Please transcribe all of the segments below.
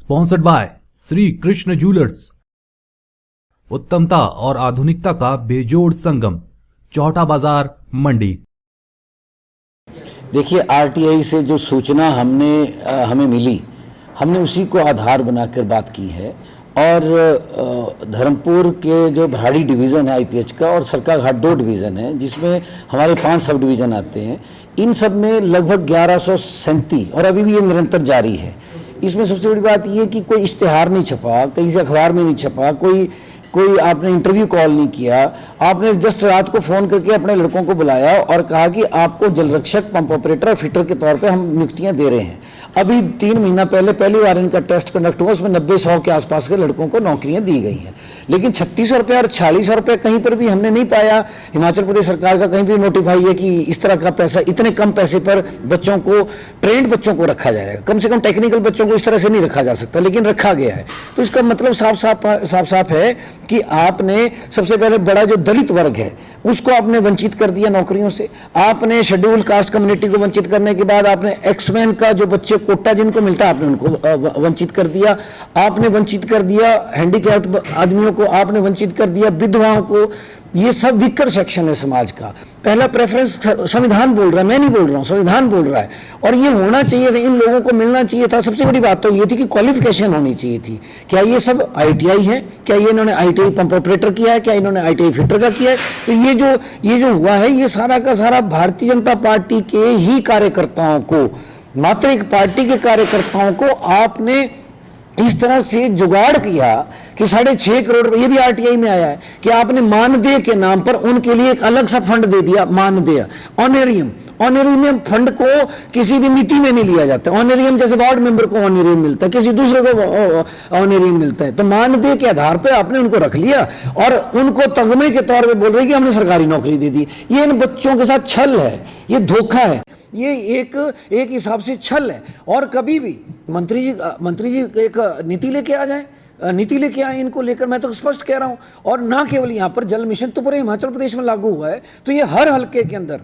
Sponsored by Shri Krishna jewellers. उत्तमता और आधुनिकता का बेजोड़ संगम, चौटा बाजार, मंडी। देखिए, आरटीआई से जो सूचना हमें मिली, हमने उसी को आधार बनाकर बात की है। और धर्मपुर के जो भराड़ी डिवीज़न है आईपीएच का और सरकाघाट 2 डिवीज़न है, जिसमें हमारे 5 सब डिवीज़न आते हैं, इन सब में लगभग 1137 और अभी भी ये निरंतर जारी है। इसमें सबसे बड़ी बात ये कि कोई इश्तेहार नहीं छपा, कहीं से अखबार में नहीं छपा, कोई आपने इंटरव्यू कॉल नहीं किया। आपने जस्ट रात को फ़ोन करके अपने लड़कों को बुलाया और कहा कि आपको जलरक्षक, पंप ऑपरेटर और फिटर के तौर पे हम नियुक्तियां दे रहे हैं। अभी 3 महीना पहले पहली बार इनका टेस्ट कंडक्ट हुआ, उसमें 90-100 के आसपास के लड़कों को नौकरियां दी गई हैं। लेकिन 3600 रुपये और 4600 रुपये कहीं पर भी हमने नहीं पाया। हिमाचल प्रदेश सरकार का कहीं भी नोटिफाई है कि इस तरह का पैसा, इतने कम पैसे पर बच्चों को, ट्रेंड बच्चों को रखा जाएगा। कम से कम टेक्निकल बच्चों को इस तरह से नहीं रखा जा सकता, लेकिन रखा गया है। तो इसका मतलब साफ है कि आपने सबसे पहले बड़ा जो दलित वर्ग है उसको आपने वंचित कर दिया नौकरियों से। आपने शेड्यूल कास्ट कम्युनिटी को वंचित करने के बाद आपने एक्समैन का जो बच्चे कोटा जिनको मिलता है आपने उनको वंचित कर दिया। आपने वंचित कर दिया हैंडीकैप्ड आदमियों को, आपने वंचित कर दिया विधवाओं को। ये सब वीकर सेक्शन है समाज का। पहला प्रेफरेंस संविधान बोल रहा है, मैं नहीं बोल रहा हूँ, संविधान बोल रहा है। और ये होना चाहिए था, इन लोगों को मिलना चाहिए था। सबसे बड़ी बात तो ये थी कि क्वालिफिकेशन होनी चाहिए थी। क्या ये सब आईटीआई है? क्या ये इन्होंने आईटीआई पंप ऑपरेटर किया है? क्या इन्होंने आईटीआई फिटर का किया है? तो ये जो हुआ है, ये सारा का सारा भारतीय जनता पार्टी के ही कार्यकर्ताओं को, मात्र एक पार्टी के कार्यकर्ताओं को आपने इस तरह से जुगाड़ किया कि 6.5 करोड़ रुपये, ये भी आरटीआई में आया है कि आपने मानदेय के नाम पर उनके लिए एक अलग सा फंड दे दिया। मानदेय, ऑनरेरियम फंड को किसी भी नीति में नहीं लिया जाता। ऑनरेरियम जैसे वार्ड मेंबर को ऑनरेरियम मिलता है, किसी दूसरे को ऑनरेरियम मिलता है। तो मानदेय के आधार पर आपने उनको रख लिया और उनको तगमे के तौर पे बोल रहे कि हमने सरकारी नौकरी दे दी। ये इन बच्चों के साथ छल है, ये धोखा है, ये एक हिसाब से छल है। और कभी भी मंत्री जी एक नीति लेके आ जाए, नीति लेके आए इनको लेकर, मैं तो स्पष्ट कह रहा हूं। और ना केवल यहां पर जल मिशन तो पूरे हिमाचल प्रदेश में लागू हुआ है, तो ये हर हलके के अंदर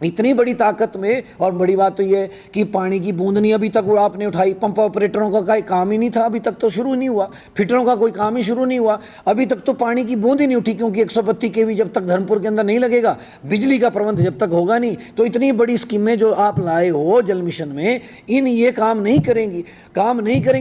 इतनी बड़ी ताकत में। और बड़ी बात तो ये कि पानी की बूंद नहीं अभी तक आपने उठाई। पंप ऑपरेटरों का कोई काम ही नहीं था, अभी तक तो शुरू नहीं हुआ। फिटरों का कोई काम ही शुरू नहीं हुआ, अभी तक तो पानी की बूंद ही नहीं उठी, क्योंकि 132 केवी जब तक धर्मपुर के अंदर नहीं लगेगा, बिजली का प्रबंध जब तक होगा नहीं, तो इतनी बड़ी स्कीमें जो आप लाए हो जल मिशन में, ये काम नहीं करेंगे।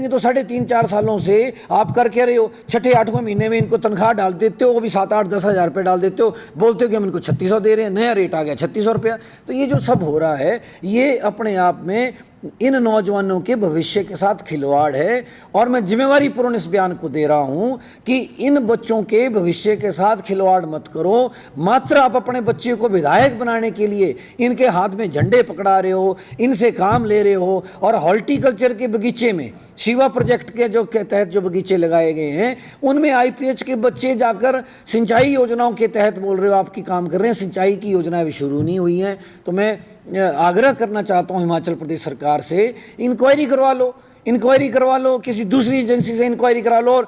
तो 3.5-4 सालों से आप कर क्या रहे हो? 6-8वें महीने में इनको तनख्वाह डाल देते हो, वो भी 7-8-10 हज़ार रुपये डाल देते हो, बोलते हो कि हम इनको 3600 दे रहे हैं, नया रेट आ गया 3600 रुपया। तो ये जो सब हो रहा है, ये अपने आप में इन नौजवानों के भविष्य के साथ खिलवाड़ है। और मैं जिम्मेवारी पूर्ण इस बयान को दे रहा हूं कि इन बच्चों के भविष्य के साथ खिलवाड़ मत करो। मात्र आप अपने बच्चे को विधायक बनाने के लिए इनके हाथ में झंडे पकड़ा रहे हो, इनसे काम ले रहे हो। और हॉर्टिकल्चर के बगीचे में, शिवा प्रोजेक्ट के तहत जो बगीचे लगाए गए हैं, उनमें आईपीएच के बच्चे जाकर सिंचाई योजनाओं के तहत बोल रहे हो आपकी काम कर रहे हैं। सिंचाई की योजनाएं भी शुरू नहीं हुई हैं। तो मैं आग्रह करना चाहता हूं हिमाचल प्रदेश सरकार से, इंक्वायरी करवा लो, किसी दूसरी एजेंसी से इंक्वायरी करा लो। और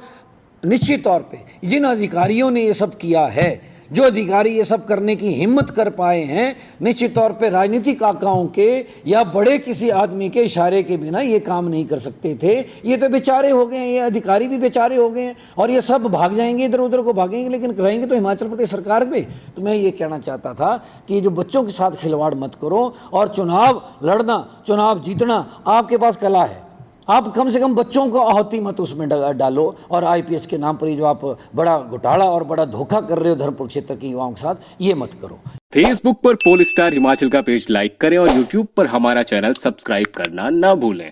निश्चित तौर पे जिन अधिकारियों ने ये सब किया है, जो अधिकारी ये सब करने की हिम्मत कर पाए हैं, निश्चित तौर पे राजनीतिक आकाओं के या बड़े किसी आदमी के इशारे के बिना ये काम नहीं कर सकते थे। ये तो बेचारे हो गए हैं, ये अधिकारी भी बेचारे हो गए हैं और ये सब भाग जाएंगे, इधर उधर को भागेंगे, लेकिन रहेंगे तो हिमाचल प्रदेश सरकार पे। तो मैं ये कहना चाहता था कि जो बच्चों के साथ खिलवाड़ मत करो। और चुनाव लड़ना, चुनाव जीतना आपके पास कला है, आप कम से कम बच्चों को आहुति मत उसमें डालो। और आईपीएच के नाम पर ये जो आप बड़ा घोटाला और बड़ा धोखा कर रहे हो धर्मपुर क्षेत्र के युवाओं के साथ, ये मत करो। फेसबुक पर पोल स्टार हिमाचल का पेज लाइक करें और यूट्यूब पर हमारा चैनल सब्सक्राइब करना ना भूलें।